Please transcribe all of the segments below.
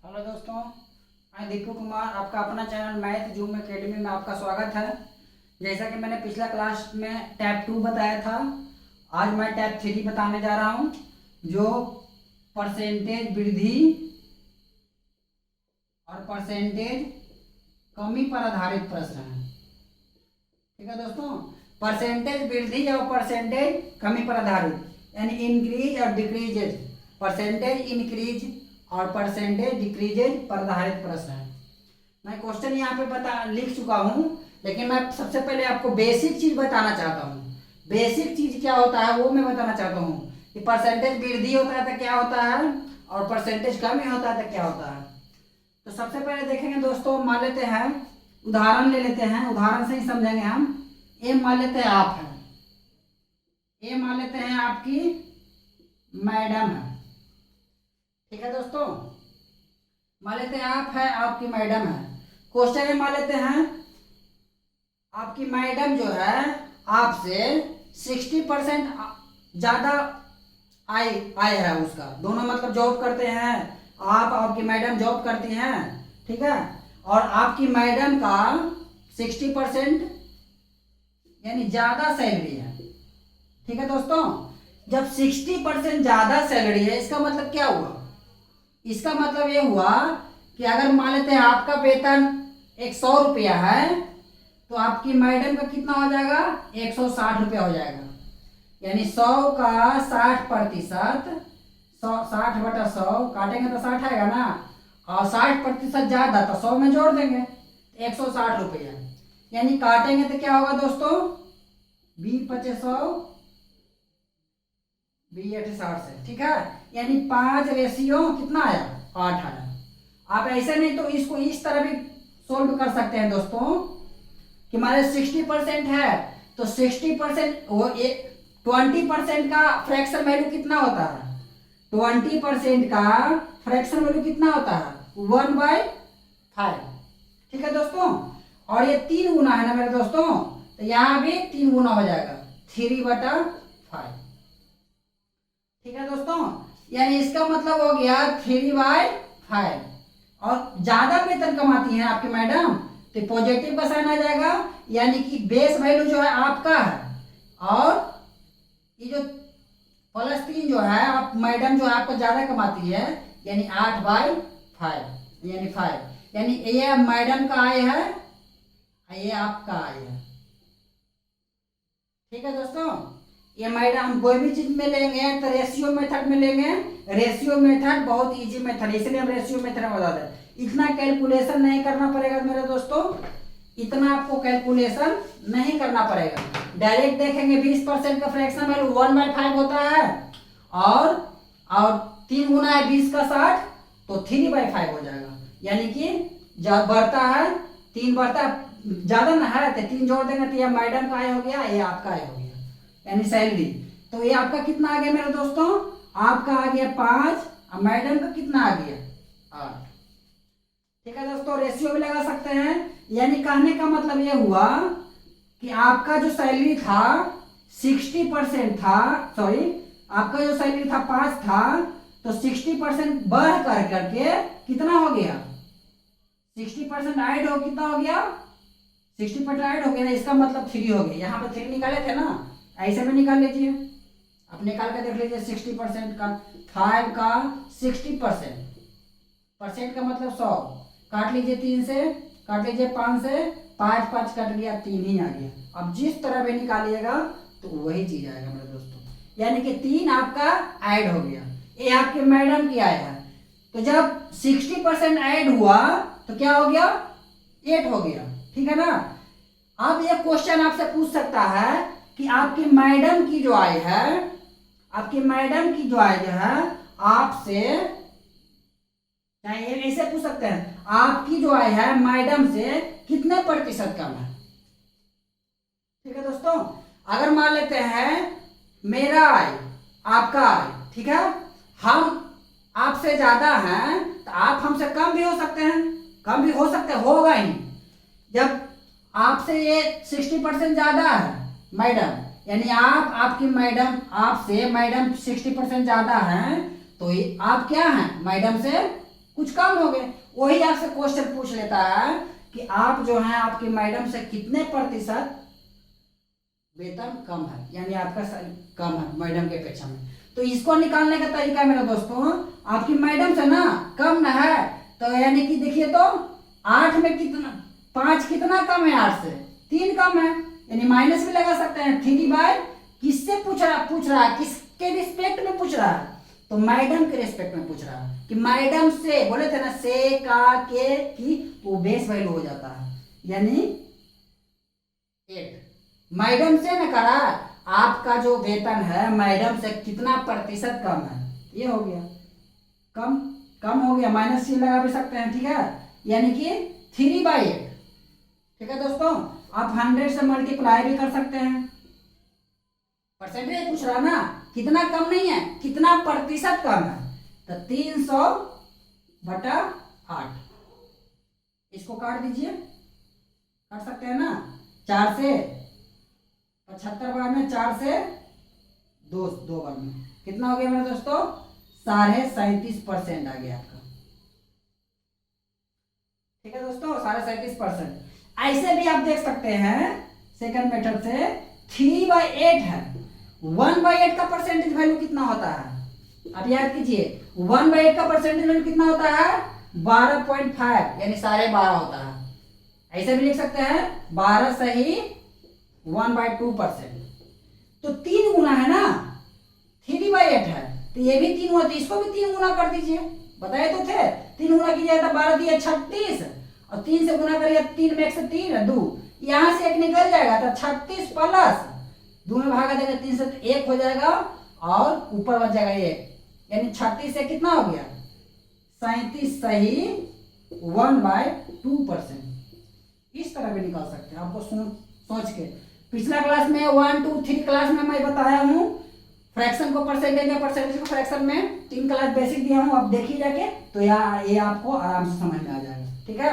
Hello दोस्तों, मैं दीपू कुमार, आपका अपना चैनल मैथ जूम एकेडमी में आपका स्वागत है। जैसा कि मैंने पिछला क्लास में टैब 2 बताया था, आज मैं टैब 3 बताने जा रहा हूं, जो परसेंटेज वृद्धि और परसेंटेज कमी पर आधारित प्रश्न है। ठीक है दोस्तों, परसेंटेज वृद्धि और परसेंटेज कमी पर आधारित, यानी इंक्रीज और डिक्रीजेज, परसेंटेज इंक्रीज और परसेंटेज डिक्रीजेज पर आधारित प्रश्न है। मैं क्वेश्चन यहाँ पे लिख चुका हूँ, लेकिन मैं सबसे पहले आपको बेसिक चीज बताना चाहता हूँ। बेसिक चीज क्या होता है वो मैं बताना चाहता हूँ कि परसेंटेज वृद्धि होता है तो क्या होता है और परसेंटेज कमी होता है तो क्या होता है। तो सबसे पहले देखेंगे दोस्तों, मान लेते हैं, उदाहरण ले लेते हैं, उदाहरण से ही समझेंगे हम। ए मान लेते हैं आप है, ए मान लेते हैं आपकी मैडम है। ठीक है दोस्तों, मान लेते हैं आप है, आपकी मैडम है। क्वेश्चन में मान लेते हैं आपकी मैडम जो है आपसे 60% ज्यादा आय है उसका। दोनों मतलब जॉब करते हैं, आप आपकी मैडम जॉब करती हैं, ठीक है, और आपकी मैडम का 60% यानी ज्यादा सैलरी है। ठीक है दोस्तों, जब 60% ज्यादा सैलरी है, इसका मतलब क्या हुआ? इसका मतलब ये हुआ कि अगर मान लेते हैं आपका वेतन 100 रुपया है, तो आपकी मैडम का कितना हो जाएगा? 160 रुपया हो जाएगा। यानी 100 का 60%, 60/100 काटेंगे तो 60 आएगा ना, और 60% ज्यादा तो 100 में जोड़ देंगे, 160 रुपया। यानी काटेंगे तो क्या होगा दोस्तों? 20/100 20/60 से, ठीक है। यानी 5 रेशियो कितना आया? 8 आया। आप ऐसे नहीं तो इसको इस तरह भी सोल्व कर सकते हैं दोस्तों कि हमारे 60% है तो 60% वो 20% का फ्रैक्शन वैल्यू कितना होता है? 20% का फ्रैक्शन वैल्यू कितना होता है? 1/5। ठीक है दोस्तों, और ये 3 गुना है ना मेरे दोस्तों, तो यहाँ भी 3 गुना हो जाएगा, 3/5। ठीक है दोस्तों, यानी इसका मतलब हो गया 3/5। और ज्यादा वेतन कमाती हैं आपकी मैडम तो पॉजिटिव का साइन आ जाएगा, यानी कि बेस वैल्यू जो है आपका है, और ये जो +3 जो है आप मैडम जो है आपको ज्यादा कमाती है, यानी 8/5 यानी 5, यानी ये मैडम का आय है, ये आपका आय है। ठीक है दोस्तों, ये मैडम हम कोई भी चीज में लेंगे तो रेशियो मेथड में लेंगे। रेशियो मेथड बहुत इजी मेथड, इसलिए हम रेशियो मेथड में बता दें। इतना कैलकुलेशन नहीं करना पड़ेगा मेरे दोस्तों, इतना आपको कैलकुलेशन नहीं करना पड़ेगा। डायरेक्ट देखेंगे 20% का फ्रैक्शन वैल्यू 1/5 होता है, और 3 गुना है 20 का 60 तो 3/5 हो जाएगा। यानी कि जब बढ़ता है 3 बढ़ता है, ज्यादा ना है तो 3 जोड़ देंगे तो यह मैडम का आय हो गया, ये आपका आय हो गया, यानी सैलरी। तो ये आपका कितना आ गया मेरे दोस्तों? आपका आ गया 5 और मैडम का कितना आ गया? 8। ठीक है दोस्तों, रेशियो भी लगा सकते हैं। यानी कहने का मतलब ये हुआ कि आपका जो सैलरी था 60% था, सॉरी आपका जो सैलरी था 5 था, तो 60% बढ़ कर करके कितना हो गया? 60% ऐड हो, कितना हो गया? 60% ऐड हो गया ना, इसका मतलब 3 हो गया। यहाँ पे 3 निकाले थे ना, ऐसे में निकाल लीजिए, अब निकाल के देख लीजिए। 60% का 5 का 60%, परसेंट का मतलब 100, काट लीजिए 3 से, काट लीजिए 5 से, 5 5 कट गया, 3 ही आ गया। अब जिस तरह भी निकालिएगा तो वही चीज आएगा मेरे दोस्तों, यानी कि 3 आपका ऐड हो गया। ये आपके मैडम की आय है, तो जब 60% ऐड हुआ तो क्या हो गया? 8 हो गया। ठीक है ना। अब ये क्वेश्चन आपसे पूछ सकता है कि आपकी मैडम की जो आय है, आपकी मैडम की जो आय जो है आपसे, ये ऐसे पूछ सकते हैं, आपकी जो आय है मैडम से कितने प्रतिशत कम है? ठीक है दोस्तों, अगर मान लेते हैं मेरा आय आपका आय, ठीक है, हम आपसे ज्यादा हैं तो आप हमसे कम भी हो सकते हैं, कम भी हो सकते होगा ही। जब आपसे ये 60% ज्यादा है मैडम, यानी आप आपकी मैडम आपसे मैडम 60% ज्यादा हैं, तो आप क्या हैं? मैडम से कुछ कम हो गए। वही आपसे क्वेश्चन पूछ लेता है कि आप जो है आपकी मैडम से कितने प्रतिशत वेतन कम है, यानी आपका कम है मैडम के अपेक्षा में। तो इसको निकालने का तरीका मेरे दोस्तों, आपकी मैडम से ना कम ना है, तो यानी कि देखिए तो 8 में कितना, 5 कितना कम है 8 से, 3 कम है, यानी माइनस भी लगा सकते हैं। 3 किससे पूछ रहा है, किसके रिस्पेक्ट में पूछ रहा है, तो मैडम के रिस्पेक्ट में पूछ रहा है कि मैडम से, बोले थे ना से का के की, तो बेस वैल्यू हो जाता है, यानी 8। मैडम से न करा आपका जो वेतन है मैडम से कितना प्रतिशत कम है, ये हो गया कम हो गया, माइनस सी लगा भी सकते हैं, ठीक है, यानी कि 3/8। ठीक है दोस्तों, आप 100 से मल्टीप्लाई भी कर सकते हैं। परसेंटेज पूछ रहा ना, कितना कम नहीं है, कितना प्रतिशत कम है, तो 300/8। इसको काट दीजिए, काट सकते हैं ना, 4 से 75 बार में, 4 से 2 बार में, कितना हो गया मेरे दोस्तों, 37.5% आ गया आपका। ठीक है दोस्तों, 37.5%। ऐसे भी आप देख सकते हैं सेकंड मेथड से, 3/8 है, 1/8 का परसेंटेज वैल्यू कितना होता है, आप याद कीजिए, 1/8 का परसेंटेज वैल्यू कितना होता है, 12.5, यानी 12.5 होता है। ऐसे भी लिख सकते हैं 12 सही 1/2%, तो 3 गुना है ना, 3/8 है, तो ये भी 3 गुना, तो इसको भी 3 गुना कर दीजिए, बताए तो थे, 3 गुना कीजिए तो 12 दिए 36, और 3 से गुना करिए, 3 में 1 से 3 है 2, यहां से 1 निकल जाएगा, तो 36 प्लस 2 में भागा देंगे 3 से, 1 हो जाएगा, और ऊपर बच जाएगा 1, यानी 36 से कितना हो गया, 37 सही 1/2%। इस तरह भी निकाल सकते हैं, आपको सोच के। पिछला क्लास में 1 2 3 क्लास में मैं बताया हूँ फ्रैक्शन को परसेंटेज में, परसेंटेज को फ्रैक्शन में, 3 क्लास बेसिक दिया हूँ, आप देखिए जाके, तो ये आपको आराम से समझ में आ जाएगा। ठीक है,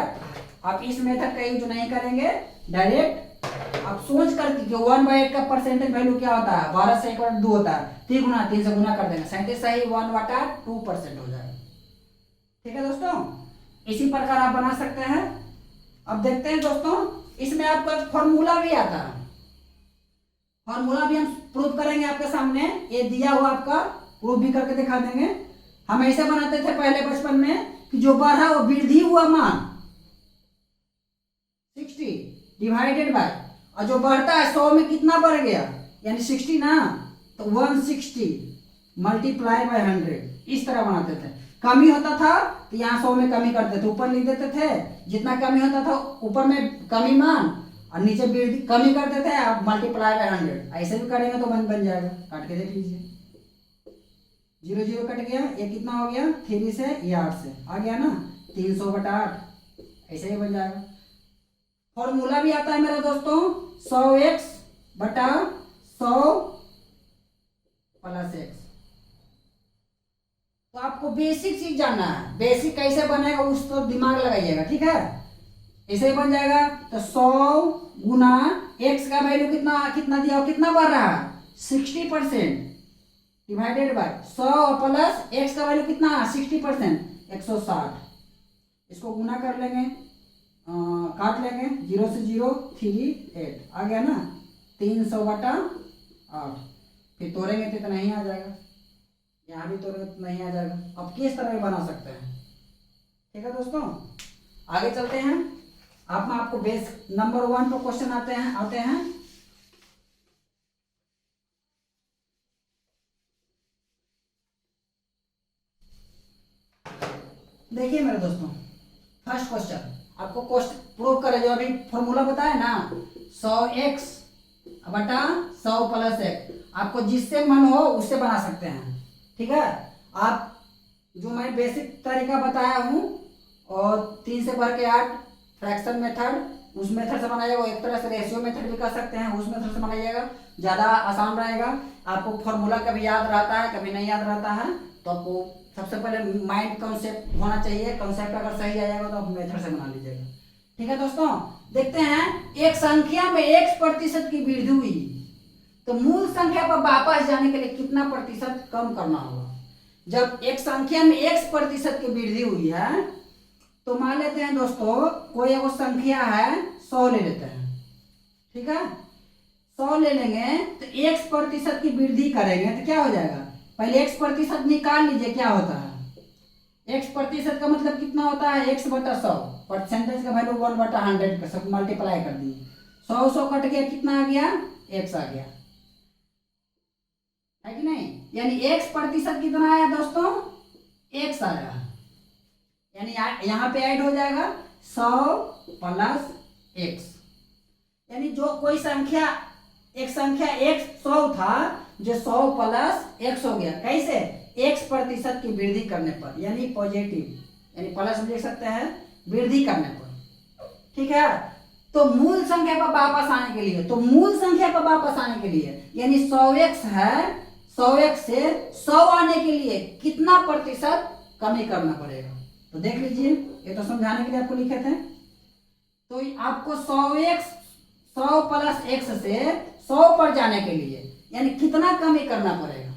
आप इस मेथड का यूज नहीं करेंगे, डायरेक्ट आप सोच कर 1/8 का परसेंटेज वैल्यू क्या होता है, 12 से 1/2 होता है, 3 से गुना कर देंगे, 37 सही 1/2% हो जाएगा। ठीक है दोस्तों, इसी प्रकार आप बना सकते हैं। अब देखते हैं दोस्तों, इसमें आपका फॉर्मूला भी आता है, फॉर्मूला भी हम प्रूव करेंगे आपके सामने, ये दिया हुआ आपका प्रूव भी करके दिखा देंगे। हम ऐसे बनाते थे पहले बचपन में कि जो बढ़ा वो वृद्धि हुआ मान 60 डिवाइडेड बाय, और जो बढ़ता है 100 में कितना बढ़ गया, यानी 60 ना, तो 160 मल्टीप्लाई बाय 100, इस तरह बनाते थे। कमी होता था तो यहाँ 100 में कमी करते थे, ऊपर लिख देते थे, जितना कमी होता था ऊपर में कमी मान, और नीचे वृद्धि कमी करते थे, आप मल्टीप्लाई बाय 100, ऐसे भी करेंगे तो बन जाएगा। काट के देख लीजिए, 0 0 कट गया, ये कितना हो गया, 3 से, ये 8 से आ गया ना, 300/8, ऐसे ही बन जाएगा। फॉर्मूला भी आता है मेरे दोस्तों, 100x/100 + x। तो आपको बेसिक चीज जानना है, बेसिक कैसे बनेगा उसको दिमाग लगाइएगा, ठीक है, ऐसे ही बन जाएगा। तो 100 गुना x का वैल्यू कितना दिया, कितना बढ़ रहा है, 60%, डिवाइडेड बाय 100 प्लस x का वैल्यू कितना, 60%, 160, इसको गुना कर लेंगे, काट लेंगे, 0 से 0 3 8 आ गया ना, 300/8, फिर तोड़ेंगे तो इतना ही आ जाएगा, यहाँ भी तोड़ेंगे तो नहीं आ जाएगा। अब किस तरह बना सकते हैं, ठीक है दोस्तों, आगे चलते हैं। आपको बेस नंबर 1 पर क्वेश्चन आते हैं। देखिए मेरे दोस्तों, फर्स्ट क्वेश्चन आपको क्वेश्चन प्रूव करे, जो अभी फॉर्मूला बताया ना, 100x/100 + x, आपको जिससे मन हो उससे बना सकते हैं। ठीक है, आप जो मैं बेसिक तरीका बताया हूँ, और 3 से बढ़ के 8 फ्रैक्शन मेथड, उस मेथड से बनाइएगा, एक तरह से रेशियो मेथड भी कर सकते हैं, उस मेथड से बनाइएगा, ज़्यादा आसान रहेगा। आपको फॉर्मूला कभी याद रहता है, कभी नहीं याद रहता है, तो आपको सबसे पहले माइंड कॉन्सेप्ट होना चाहिए, कॉन्सेप्ट अगर सही आ जाएगा तो आप मेथड से बना लीजिएगा। ठीक है दोस्तों, देखते हैं, एक संख्या में 1% की वृद्धि हुई, तो मूल संख्या पर वापस जाने के लिए कितना प्रतिशत कम करना होगा, जब एक संख्या में x% की वृद्धि हुई है, तो मान लेते हैं दोस्तों कोई एक संख्या है 100 ले लेते हैं, ठीक है। 100 ले लेंगे तो x% की वृद्धि करेंगे तो क्या हो जाएगा, पहले x% निकाल लीजिए क्या होता है। x% का मतलब कितना होता है, x/100, परसेंटेज का वैल्यू 1/100 का सब मल्टीप्लाई कर दिए, 100 कट गया, कितना आ गया, x आ गया, है कि नहीं। यानी x% कितना आया दोस्तों, x आया, यानी यहाँ पे ऐड हो जाएगा 100 प्लस x, यानी जो कोई संख्या एक संख्या x 100 था, जो 100 प्लस x हो गया, कैसे, x% की वृद्धि करने पर, यानी पॉजिटिव, यानी प्लस लिख सकते हैं वृद्धि करने पर, ठीक है। तो मूल संख्या पर वापस आने के लिए, तो मूल संख्या पर वापस आने के लिए यानी 100x है, 100x से 100 आने के लिए कितना प्रतिशत कमी करना पड़ेगा। तो देख लीजिए, ये तो समझाने के लिए आपको लिखे थे। तो आपको 100 प्लस x से 100 पर जाने के लिए यानी कितना कमी करना पड़ेगा।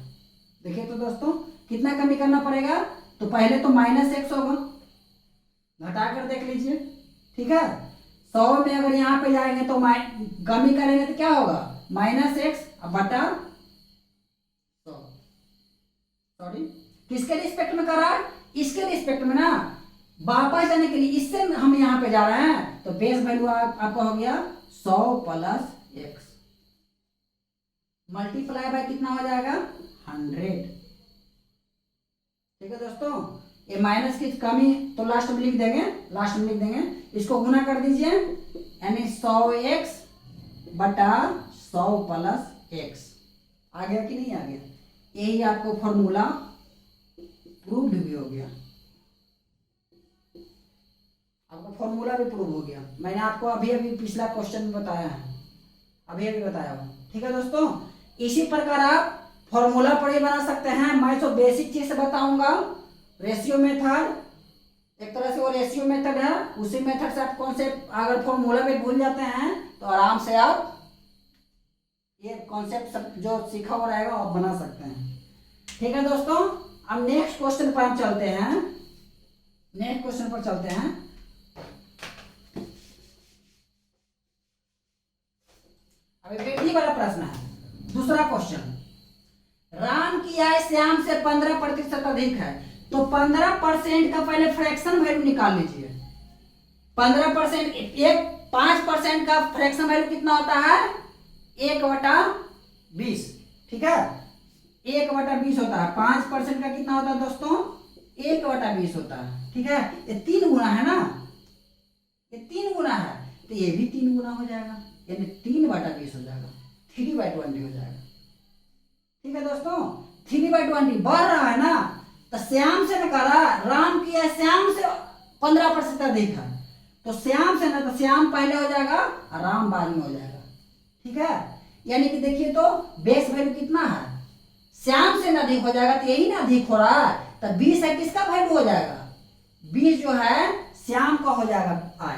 देखिए तो दोस्तों कितना कमी करना पड़ेगा, तो पहले तो -x होगा, घटाकर देख लीजिए, ठीक है। 100 में अगर यहाँ पे जाएंगे तो कमी करेंगे तो क्या होगा, -x बटा 100, सॉरी किसके रिस्पेक्ट में कर रहा है, इसके रिस्पेक्ट में ना, वापस जाने के लिए इससे हम यहाँ पे जा रहे हैं, तो बेस वैल्यू आपका हो गया 100 प्लस x मल्टीप्लाई बाय कितना हो जाएगा 100, ठीक है दोस्तों। ये माइनस की कमी तो लास्ट में लिख देंगे, इसको गुना कर दीजिए, यानी 100x बटा 100 प्लस x, आ गया कि नहीं आ गया, यही आपको फॉर्मूला प्रूव्ड भी हो गया, आपका फॉर्मूला भी प्रूव हो गया। मैंने आपको अभी पिछला क्वेश्चन में बताया है, अभी बताया हूँ, ठीक है दोस्तों। इसी प्रकार आप फॉर्मूला पर ही बना सकते हैं। मैं तो बेसिक चीज से बताऊंगा, रेशियो मेथड, एक तरह से वो रेशियो मेथड है, उसी मेथड से आप कॉन्सेप्ट, अगर फॉर्मूला भी भूल जाते हैं तो आराम से आप ये कॉन्सेप्ट जो सीखा हुआ रहेगा आप बना सकते हैं, ठीक है दोस्तों। अब नेक्स्ट क्वेश्चन पर हम चलते हैं, अभी वृद्धि वाला प्रश्न है, दूसरा क्वेश्चन। राम की आय श्याम से 15% अधिक है, तो 15% का पहले फ्रैक्शन वैल्यू निकाल लीजिए। 15% 5% का फ्रैक्शन वैल्यू कितना होता है, 1/20, ठीक है, 1/20 होता है। 5% का कितना होता है दोस्तों, 1/20 होता है, ठीक है। ये 3 गुना है ना, ये 3 गुना है, तो ये भी 3 गुना हो जाएगा, यानी 3/20 हो जाएगा, 3/20 हो जाएगा, ठीक है दोस्तों। 3/20 बढ़ रहा है ना, तो श्याम से ना करा, राम की है श्याम से 15% अधिक है, तो श्याम से ना, तो श्याम पहले हो जाएगा और राम बाद में हो जाएगा, ठीक है। यानी कि देखिए तो बेस वैल्यू कितना है, श्याम से ना अधिक हो जाएगा, तो यही ना अधिक हो रहा है, तो 20 है, किसका वैल्यू हो जाएगा, 20 जो है श्याम का हो जाएगा आय,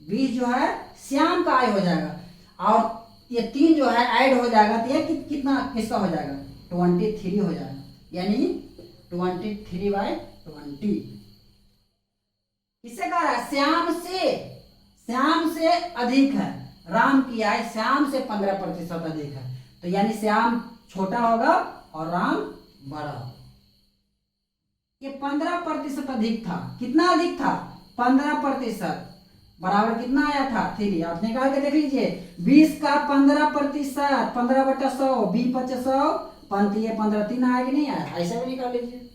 20 जो है श्याम का आय हो जाएगा, और ये 3 जो है ऐड हो जाएगा, तो ये कितना किसका हो जाएगा, 23 हो जाएगा, यानी 23/20। किससे कह रहा है, श्याम से अधिक है, राम की आय श्याम से 15% अधिक है, तो यानी श्याम छोटा होगा और राम बड़ा होगा। ये 15% अधिक था, कितना अधिक था, 15%, बराबर कितना आया था 3, आप निकाल के देख लीजिए। 20 का 15%, 15/100, 20/100, 15 3 आया कि नहीं आया, ऐसे भी निकाल लीजिए,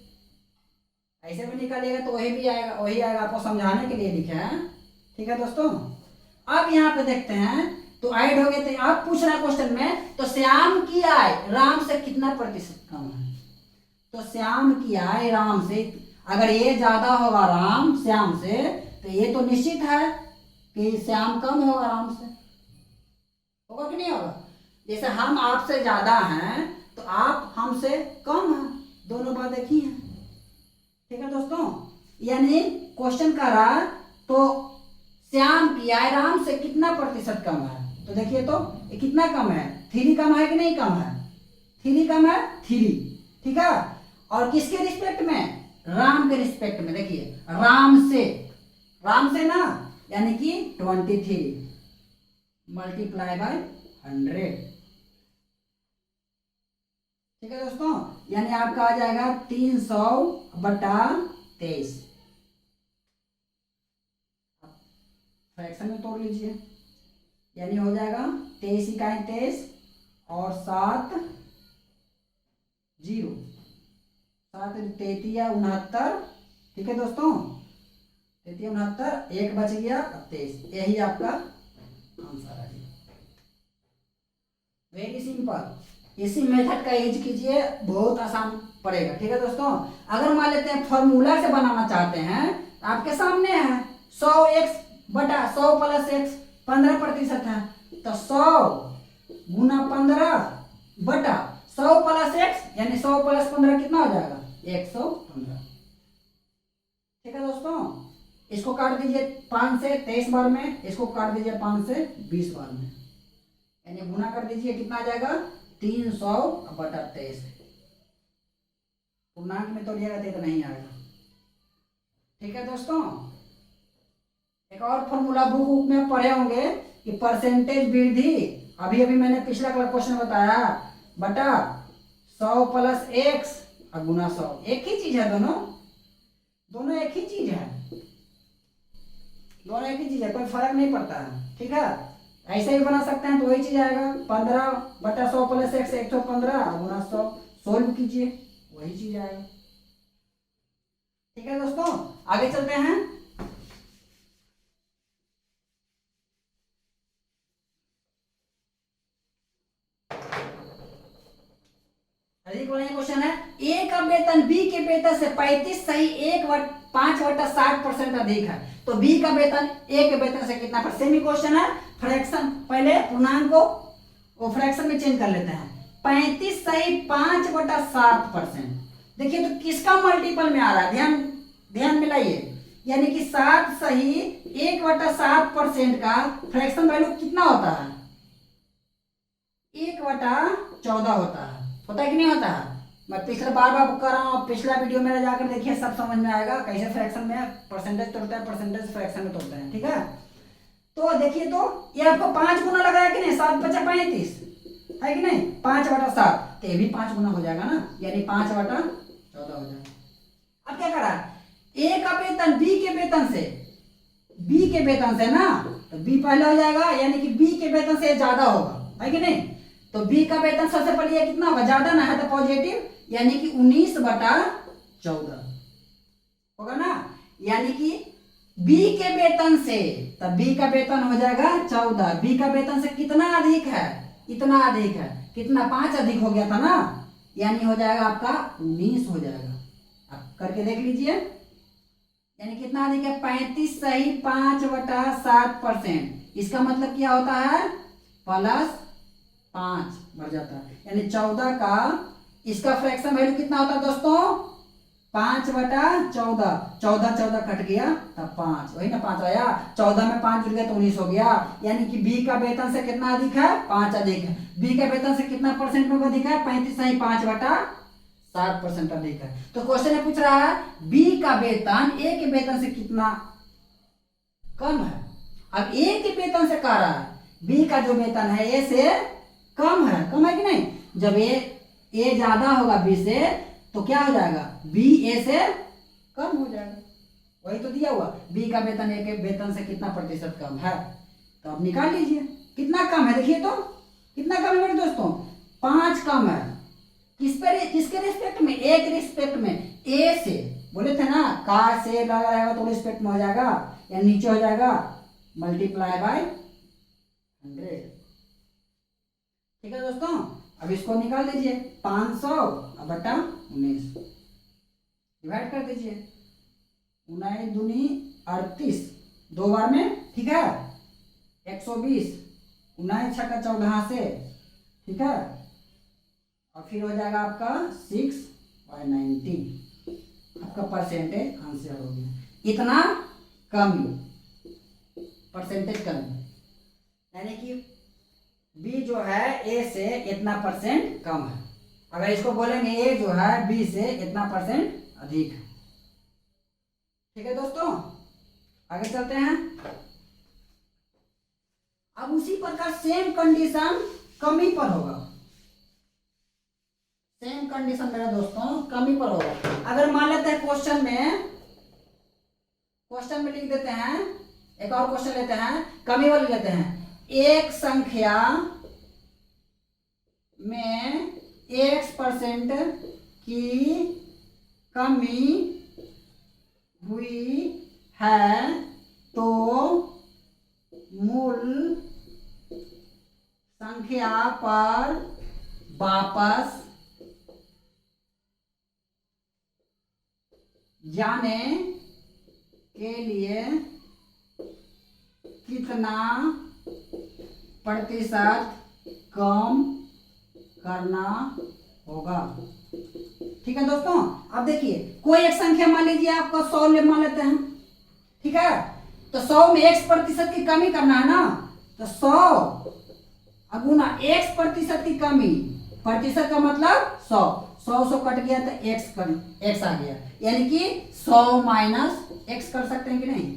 ऐसे भी निकालिएगा तो वही भी आएगा, वही आएगा, आपको समझाने के लिए लिखे हैं, ठीक है दोस्तों। अब यहाँ पे देखते हैं, तो ऐड हो गए थे, आप पूछ रहा क्वेश्चन में, तो श्याम की आय राम से कितना प्रतिशत कम है, तो श्याम की आय राम से, अगर ये ज्यादा होगा राम श्याम से, तो ये तो निश्चित है कि श्याम कम होगा राम से, होगा कि नहीं होगा। जैसे हम आपसे ज्यादा हैं तो आप हमसे कम हैं, दोनों बात एक ही है, ठीक है दोस्तों। यानी क्वेश्चन कर रहा तो श्याम की आय राम से कितना प्रतिशत कम है, तो देखिए तो ये कितना कम है, 3 कम है कि नहीं कम है, 3 कम है 3, ठीक है। और किसके रिस्पेक्ट में, राम के रिस्पेक्ट में। देखिए राम से ना, यानी कि 23 मल्टीप्लाई बाय 100। ठीक है दोस्तों, यानी आपका आ जाएगा 300/23। फ्रैक्शन में तोड़ लीजिए, यानी हो जाएगा 23 इकाई 23 और 7 0 7 33 69। ठीक है दोस्तों, 33 69, एक बच गया 23। यही आपका आंसर है। वेरी सिंपल, इसी मेथड का यूज कीजिए, बहुत आसान पड़ेगा। ठीक है दोस्तों, अगर मान लेते हैं फॉर्मूला से बनाना चाहते हैं, आपके सामने है 100x/100 + x 15% है, तो 100 × 15/100 + x, यानी 100 + 15 कितना हो जाएगा, 115। ठीक है दोस्तों, इसको काट दीजिए 5 से 23 बार में, इसको काट दीजिए 5 से 20 बार में, यानी गुना कर दीजिए, कितना आ जाएगा 300/23। पूर्णांक में तोड़िएगा तो नहीं आएगा। ठीक है दोस्तों, एक और फॉर्मूला बुक में पढ़े होंगे कि परसेंटेज वृद्धि, अभी मैंने पिछला क्वेश्चन बताया, बटा 100 + x और गुना 100। एक ही चीज है, दोनों एक ही चीज है, दोनों एक ही चीज है, कोई फर्क नहीं पड़ता है। ठीक है, ऐसे ही बना सकते हैं तो वही चीज आएगा, 15/100 + x 115 और गुना 100। सोल्व कीजिए, वही चीज आएगा। ठीक है दोस्तों, आगे चलते हैं। क्वेश्चन है, ए का वेतन बी के वेतन से 35 सही 5/60% अधिक है, तो बी का वेतन ए के वेतन से कितना पर। सेमी क्वेश्चन है, फ्रैक्शन, पहले पूर्णांक को वो फ्रैक्शन में चेंज कर लेते हैं। 35 सही 5/60%। देखिए तो किसका मल्टीपल में आ रहा है, ध्यान मिलाइए, यानी कि 7 सही 1/7% का फ्रैक्शन वैल्यू कितना होता है, 1/14 होता है कि नहीं होता है। मैं पिछले बार कर रहा हूँ, पिछला वीडियो मेरा जाकर देखिए, सब समझ में आएगा कैसे फ्रैक्शन में परसेंटेज तोड़ता है, परसेंटेज फ्रैक्शन में तोड़ता है। ठीक है, तो देखिए तो ये आपको 5 गुना लग रहा है कि नहीं, 7 × 5 = 35 है कि नहीं, 5/7, तो ये भी 5 गुना हो जाएगा ना, यानी 5/14 हो जाएगा। अब क्या करा, ए का वेतन बी के वेतन से ना, तो बी पहले हो जाएगा, यानी कि बी के वेतन से ज्यादा होगा, है कि नहीं। तो बी का वेतन सबसे पहले कितना होगा, ज्यादा ना है तो पॉजिटिव, यानी कि 19/14 होगा ना, यानी कि बी के वेतन से, तब बी का वेतन हो जाएगा 14। बी का वेतन से कितना अधिक है, इतना अधिक है, कितना 5 अधिक हो गया था ना, यानी हो जाएगा आपका 19 हो जाएगा। आप करके देख लीजिए, यानी कितना अधिक है, 35 सही 5/7%। इसका मतलब क्या होता है, +5 बढ़ जाता है, यानी 14 का इसका फ्रैक्शन वैल्यू कितना होता है दोस्तों, 5/14। 14 कट गया तब 5, वही ना 5 आया, 14 में 5 जुड़ गया तो 19 हो गया, यानी कि बी का वेतन से कितना अधिक है, 5 अधिक है। बी का वेतन से कितना परसेंट में अधिक है, 35 सही 5/7% अधिक है। तो क्वेश्चन में पूछ रहा है बी का वेतन ए के वेतन से कितना कम है। अब ए के वेतन से कह रहा है बी का जो वेतन है ए से कम है कि नहीं। जब ए ज्यादा होगा बी से तो क्या हो जाएगा, बी ए से कम हो जाएगा, वही तो दिया हुआ, बी का वेतन ए के वेतन से कितना प्रतिशत कम है, तो आप निकाल लीजिए कितना कम है। देखिए तो कितना कम है मेरे दोस्तों, 5 कम है। किसके रिस्पेक्ट में, ए के रिस्पेक्ट में, ए से बोले थे ना, का से लगा रहेगा तो रिस्पेक्ट में हो जाएगा, या नीचे हो जाएगा मल्टीप्लाई बाय 100। ठीक है दोस्तों, अब इसको निकाल दीजिए, 500/19 डिवाइड कर दीजिए, 9 दूनी 38, 2 बार में, ठीक है, 120, 9 छक्का 14 से, ठीक है, और फिर हो जाएगा आपका 6/19। आपका परसेंटेज आंसर हो गया, इतना कम परसेंटेज कम, यानी कि बी जो है ए से इतना % कम है। अगर इसको बोलेंगे ए जो है बी से इतना % अधिक है। ठीक है दोस्तों, आगे चलते हैं। अब उसी प्रकार सेम कंडीशन कमी पर होगा। सेम कंडीशन मेरे दोस्तों कमी पर होगा। अगर मान लेते हैं क्वेश्चन में लिख देते हैं, एक और क्वेश्चन लेते हैं, कमी वाली लेते हैं। एक संख्या में x% की कमी हुई है तो मूल संख्या पर वापस जाने के लिए कितना प्रतिशत कम करना होगा। ठीक है दोस्तों, अब देखिए कोई एक संख्या मान लीजिए आपको 100 मान लेते हैं। ठीक है, तो 100 में x% की कमी करना है ना, तो 100 गुना x% की कमी, प्रतिशत का मतलब 100 कट गया तो x आ गया, यानी कि 100 माइनस x कर सकते हैं कि नहीं।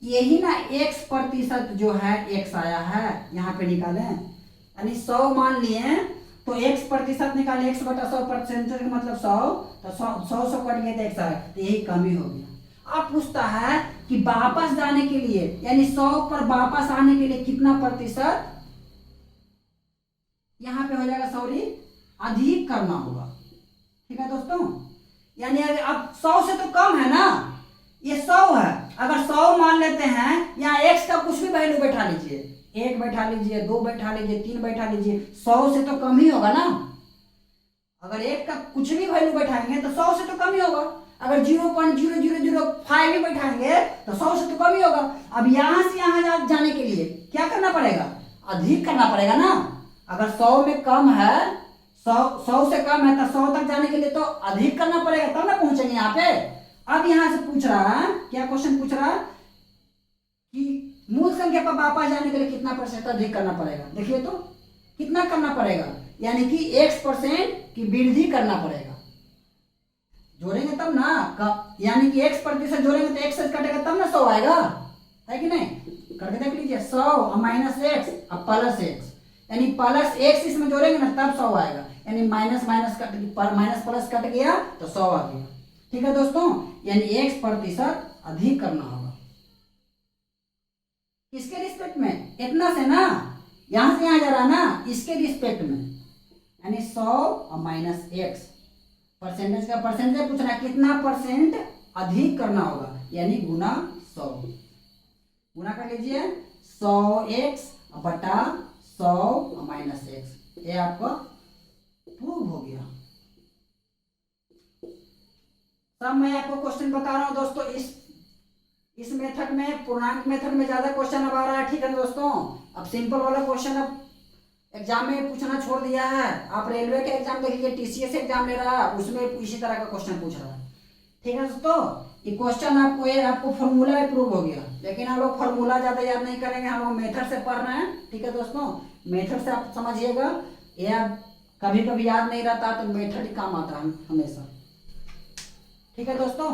यही ना x% जो है x आया है, यहाँ पे निकाले, यानी 100 मान लिए तो x% निकाले, x बटा 100% का मतलब 100, तो 100 कट गया तो x आया, तो यही कमी हो गया। अब पूछता है कि वापस जाने के लिए, यानी 100 पर वापस आने के लिए कितना प्रतिशत, यहाँ पे हो जाएगा सॉरी अधिक करना होगा। ठीक है दोस्तों, यानी अब 100 से तो कम है ना, ये 100 है, अगर 100 मान लेते हैं, यहाँ x का कुछ भी वैल्यू बैठा लीजिए, 1 बैठा लीजिए, 2 बैठा लीजिए, 3 बैठा लीजिए, 100 से तो कम ही होगा ना। अगर 1 का कुछ भी वैल्यू बैठाएंगे तो 100 से तो कम ही होगा। अगर 0.0005 भी बैठाएंगे तो 100 से तो कम ही होगा। अब यहां से यहां जाने के लिए क्या करना पड़ेगा, अधिक करना पड़ेगा ना। अगर 100 में कम है, 100 से कम है, तो 100 तक जाने के लिए तो अधिक करना पड़ेगा, तब ना पहुंचेंगे यहाँ पे। अब यहां से पूछ रहा है, क्या क्वेश्चन पूछ रहा है कि मूल संख्या पर वापस जाने के लिए कितना प्रतिशत अधिक करना पड़ेगा। देखिए तो कितना करना पड़ेगा, यानी कि x% की वृद्धि करना पड़ेगा। जोड़ेंगे तब ना, यानी कि x% जोड़ेंगे तो x से कटेगा तब ना 100 आएगा, है कि नहीं। करके देख लीजिए, 100 माइनस x अब प्लस x, यानी प्लस x इसमें जोड़ेंगे ना तब 100 आएगा, यानी माइनस प्लस कट गया तो 100 आ गया। ठीक है दोस्तों, यानी x% अधिक करना होगा। किसके रिस्पेक्ट में, इतना से ना, यहां से यहां जा रहा ना, इसके रिस्पेक्ट में, यानी 100 और माइनस x, परसेंटेज का परसेंटेज पूछना, कितना % अधिक करना होगा, यानी गुना 100। गुना कर लीजिए, 100x बटा 100 और माइनस x, ये आपका प्रूव हो गया। सब मैं आपको क्वेश्चन बता रहा हूं दोस्तों, इस मेथड में, पूर्णांक मेथड में ज्यादा क्वेश्चन अब आ रहा है। ठीक है दोस्तों, अब सिंपल वाला क्वेश्चन अब एग्जाम में पूछना छोड़ दिया है। आप रेलवे के एग्जाम देखिए, TCS एग्जाम ले रहा है, उसमें इसी तरह का क्वेश्चन पूछ रहा है। ठीक है दोस्तों, ये क्वेश्चन आपको फॉर्मूला में प्रूव हो गया, लेकिन हम लोग फॉर्मूला ज्यादा याद नहीं करेंगे, हम लोग मेथड से पढ़ रहे हैं। ठीक है दोस्तों, मेथड से आप समझिएगा, या कभी कभी याद नहीं रहता तो मेथड ही काम आता है हमेशा। ठीक है दोस्तों,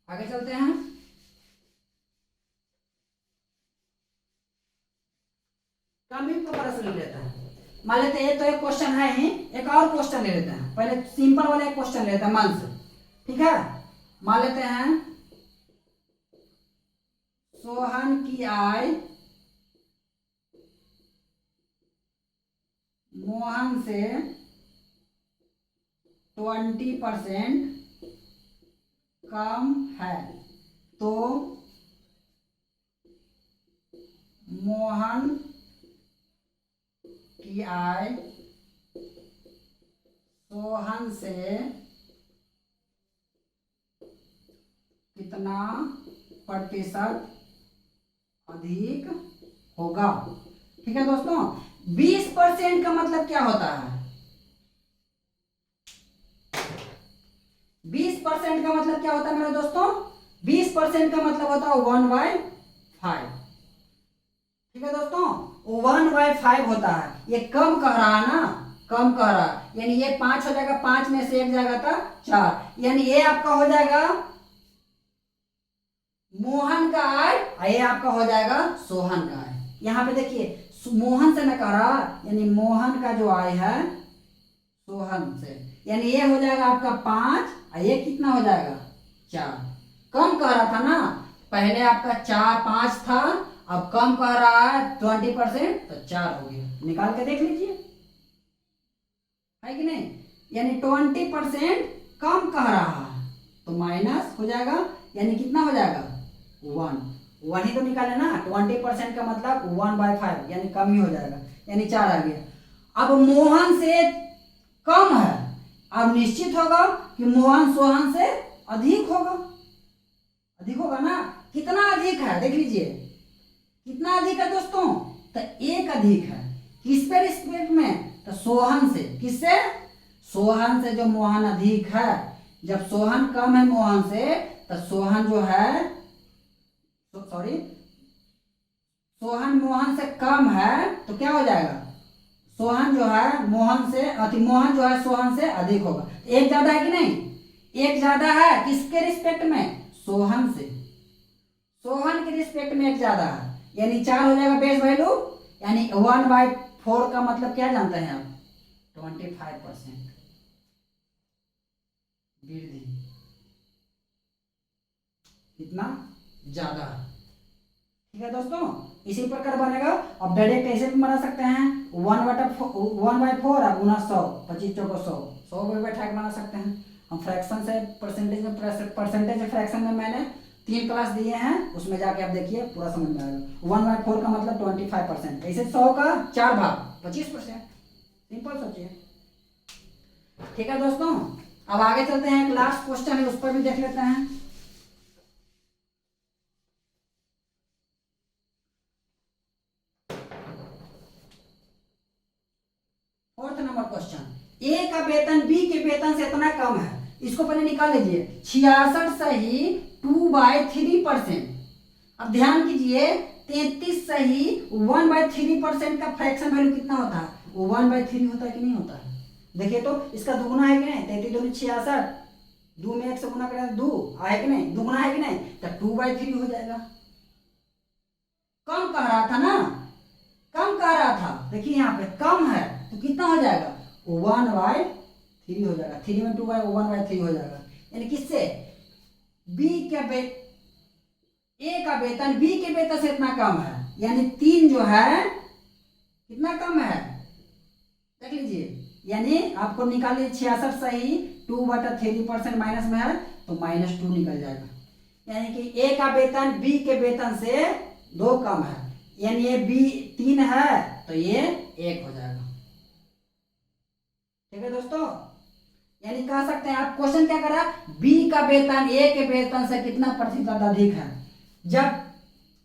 आगे चलते हैं। कमी को प्रश्न ले लेते हैं। मान लेते हैं, ये तो एक क्वेश्चन है ही, एक और क्वेश्चन ले लेते हैं। पहले सिंपल वाला एक क्वेश्चन लेते हैं मन से। ठीक है, मान लेते हैं सोहन की आय मोहन से 20% कम है, तो मोहन की आय सोहन से कितना प्रतिशत अधिक होगा। ठीक है दोस्तों, 20% का मतलब क्या होता है, 20% का मतलब क्या होता है मेरे दोस्तों, 20% का मतलब होता है 1/5। ठीक है दोस्तों, 1/5 होता है। ये कम कह रहा है ना, कम कह रहा है, यानी ये 5 हो जाएगा, 5 में से 1 जाएगा था 4, यानी ये आपका हो जाएगा मोहन का आय और ये आपका हो जाएगा सोहन का आय। यहाँ पे देखिए मोहन से मैं कह रहा, यानी मोहन का जो आय है सोहन से, यानी ये हो जाएगा आपका 5 और ये कितना हो जाएगा 4। कम कह रहा था ना, पहले आपका 4-5 था, अब कम कह रहा है 20%, तो 4 हो गया। निकाल के देख लीजिए, है कि नहीं, यानी 20% कम कह रहा है तो माइनस हो जाएगा, यानी कितना हो जाएगा 1 ही तो निकाले ना, 20% का मतलब 1/5, यानी कम ही हो जाएगा, यानी 4 आ गया। अब मोहन से कम है, अब निश्चित होगा कि मोहन सोहन से अधिक होगा, अधिक होगा ना। कितना अधिक है देख लीजिए, कितना अधिक है दोस्तों, तो 1 अधिक है। किस पे रिस्पेक्ट में, तो सोहन से। किससे, सोहन से। जो मोहन अधिक है, जब सोहन कम है मोहन से, तो सोहन जो है सॉरी सोहन मोहन से कम है, तो क्या हो जाएगा, सोहन जो है मोहन से मोहन जो है सोहन से अधिक होगा। एक ज्यादा है कि नहीं, एक ज्यादा है, किसके रिस्पेक्ट में, सोहन से। सोहन के रिस्पेक्ट में एक ज्यादा है, यानी 4 हो जाएगा बेस वैल्यू, यानी 1/4 का मतलब क्या जानते हैं आप, 25% वृद्धि, इतना ज्यादा है। ठीक है दोस्तों, इसी प्रकार बनेगा। अब डायरेक्ट ऐसे भी बना सकते हैं, 1/4 आप गुना 100, 25 चौको 100 भी बैठा के बना सकते हैं। हम फ्रैक्शन से परसेंटेज फ्रैक्शन में मैंने 3 क्लास दिए हैं, उसमें जाके आप देखिए पूरा समझ में आएगा। 1/4 का मतलब 25%, ऐसे 100 का 4 भाग 25%, सिंपल सोचिए। ठीक है दोस्तों, अब आगे चलते हैं, एक लास्ट क्वेश्चन है उस पर भी देख लेते हैं। फोर्थ नंबर क्वेश्चन, ए का वेतन बी के वेतन से इतना कम है, इसको पहले निकाल लीजिए। 66 सही 2/3%। अब ध्यान कीजिए, 33 सही 1/3% का फ्रैक्शन वैल्यू कितना होता है, वो 1/3 होता है कि नहीं होता है। देखिए तो इसका दुगुना है कि नहीं, 33 दूनी 66, 2 में 1 से गुना करें 2 है कि नहीं, दुगुना है कि नहीं, तो 2/3 हो जाएगा। कम कह रहा था ना, कम कह रहा था, देखिए यहाँ पे कम है तो कितना हो जाएगा, 1/3 हो जाएगा। 3 में 2 1/3 हो जाएगा, यानी किससे, बी के ए का वेतन बी के वेतन से इतना कम है, यानी 3 जो है कितना कम है देख लीजिए, यानी आपको निकालिए 66 सही 2/3% माइनस में है तो -2 निकल जाएगा, यानी कि ए का वेतन बी के वेतन से 2 कम है, यानी ये बी 3 है तो ये 1 हो जाएगा। ठीक है दोस्तों, यानी कह सकते हैं आप, क्वेश्चन क्या करा, बी का वेतन ए के वेतन से कितना प्रतिशत अधिक है। जब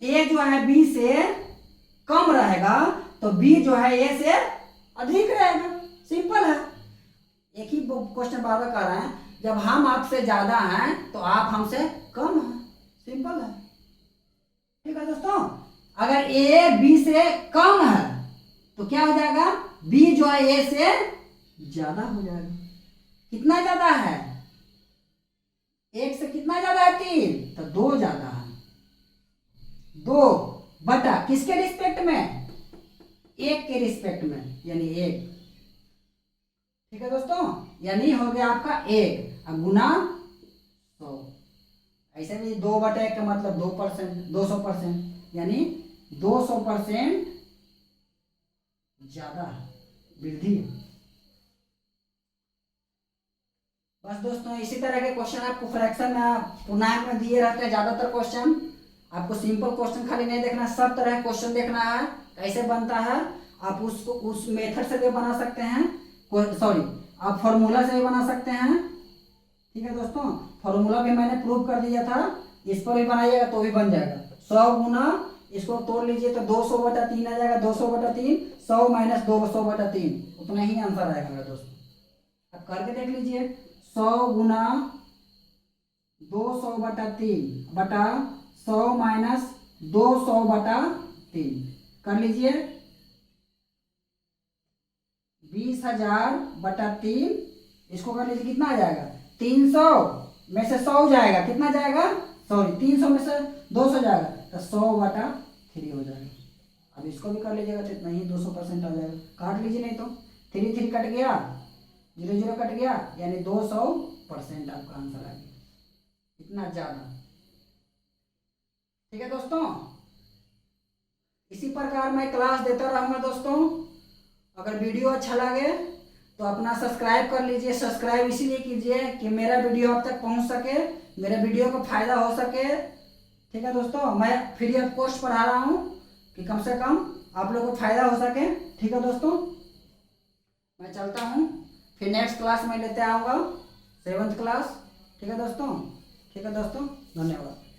ए जो है बी से कम रहेगा तो बी जो है ए से अधिक रहेगा, सिंपल है। एक ही क्वेश्चन बार बार कर रहे हैं, जब हम आपसे ज्यादा हैं तो आप हमसे कम हैं, सिंपल है। ठीक है दोस्तों, अगर ए बी से कम है तो क्या हो जाएगा, बी जो है ए से ज्यादा हो जाएगा। कितना ज्यादा है, 1 से कितना ज्यादा है, 3, तो 2 ज्यादा है। 2 बटा किसके रिस्पेक्ट में, 1 के रिस्पेक्ट में, यानी 1। ठीक है दोस्तों, यानी हो गया आपका 1 अब गुना 100, ऐसे भी 2/1 का मतलब 2%, 200%, यानी 200% ज्यादा वृद्धि। बस दोस्तों, इसी तरह के क्वेश्चन आपको फ्रैक्शन में पूर्णांक में दिए रहते हैं ज्यादातर क्वेश्चन। आपको सिंपल क्वेश्चन खाली नहीं देखना, सब तरह क्वेश्चन देखना है, कैसे बनता है। आप उसको उस मेथड से भी बना सकते हैं, सॉरी आप फॉर्मूला से भी बना सकते हैं। ठीक है दोस्तों, फॉर्मूला भी मैंने प्रूव कर दिया था, इस पर भी बनाइएगा तो भी बन जाएगा। 100 गुना इसको तोड़ लीजिए तो 200/3 आ जाएगा, 200/3, 100 - 200/3, उतना ही आंसर आएगा मेरे दोस्तों। अब करके देख लीजिए, 100 गुना 200/3 बटा 100 - 200/3 कर लीजिए, 20,000 बटा 3, इसको कर लीजिए कितना आ जाएगा 300 में से 100 जाएगा, कितना जाएगा सॉरी 300 में से 200 जाएगा तो 100 बटा 3 हो जाएगा। अब इसको भी कर लीजिएगा तो इतना ही 200% आ जाएगा। काट लीजिए नहीं तो 3 3 कट गया, 0 0 कट गया, यानी 200% आपका आंसर आ गया, इतना ज़्यादा। ठीक है दोस्तों, इसी प्रकार मैं क्लास देता रहूँगा दोस्तों। अगर वीडियो अच्छा लगे तो अपना सब्सक्राइब कर लीजिए। सब्सक्राइब इसीलिए कीजिए कि मेरा वीडियो आप तक पहुंच सके, मेरे वीडियो को फायदा हो सके। ठीक है दोस्तों, मैं फ्री ऑफ कॉस्ट पढ़ा रहा हूँ कि कम से कम आप लोगों को फायदा हो सके। ठीक है दोस्तों, मैं चलता हूँ, फिर नेक्स्ट क्लास में लेते आऊँगा 7th क्लास। ठीक है दोस्तों, ठीक है दोस्तों, धन्यवाद।